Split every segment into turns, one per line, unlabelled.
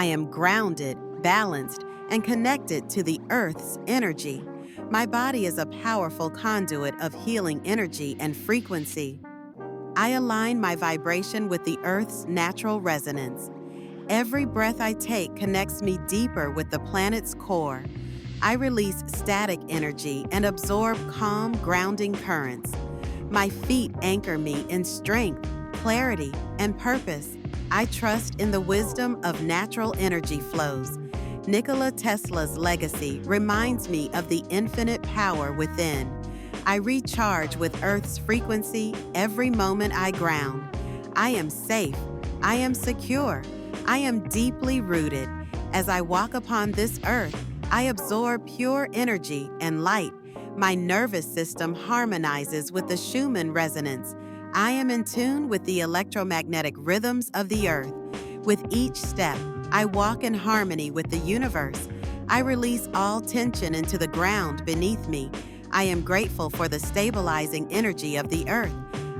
I am grounded, balanced, and connected to the Earth's energy. My body is a powerful conduit of healing energy and frequency. I align my vibration with the Earth's natural resonance. Every breath I take connects me deeper with the planet's core. I release static energy and absorb calm, grounding currents. My feet anchor me in strength, clarity, and purpose. I trust in the wisdom of natural energy flows. Nikola Tesla's legacy reminds me of the infinite power within. I recharge with Earth's frequency every moment I ground. I am safe. I am secure. I am deeply rooted. As I walk upon this earth, I absorb pure energy and light. My nervous system harmonizes with the Schumann resonance. I am in tune with the electromagnetic rhythms of the earth. With each step, I walk in harmony with the universe. I release all tension into the ground beneath me. I am grateful for the stabilizing energy of the earth.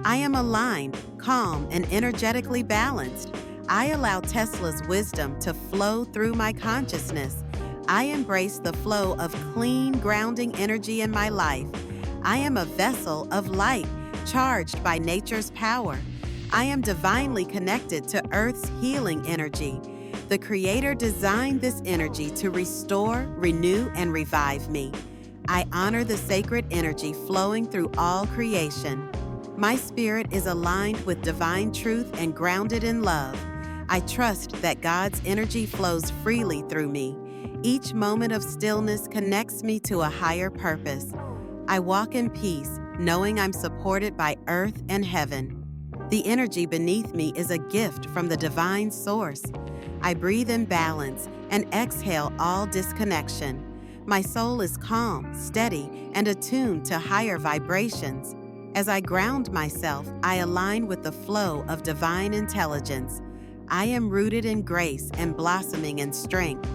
I am aligned, calm, and energetically balanced. I allow Tesla's wisdom to flow through my consciousness. I embrace the flow of clean, grounding energy in my life. I am a vessel of light, charged by nature's power. I am divinely connected to Earth's healing energy. The Creator designed this energy to restore, renew, and revive me. I honor the sacred energy flowing through all creation. My spirit is aligned with divine truth and grounded in love. I trust that God's energy flows freely through me. Each moment of stillness connects me to a higher purpose. I walk in peace, knowing I'm supported by earth and heaven. The energy beneath me is a gift from the divine source. I breathe in balance and exhale all disconnection. My soul is calm, steady, and attuned to higher vibrations. As I ground myself, I align with the flow of divine intelligence. I am rooted in grace and blossoming in strength.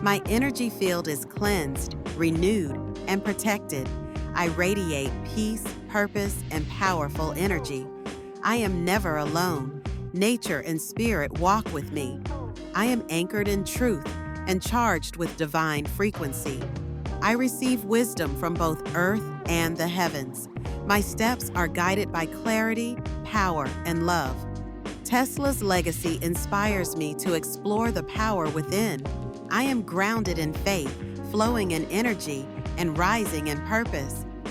My energy field is cleansed, renewed, and protected. I radiate peace, purpose, and powerful energy. I am never alone. Nature and spirit walk with me. I am anchored in truth and charged with divine frequency. I receive wisdom from both earth and the heavens. My steps are guided by clarity, power, and love. Tesla's legacy inspires me to explore the power within. I am grounded in faith, flowing in energy, and rising in purpose.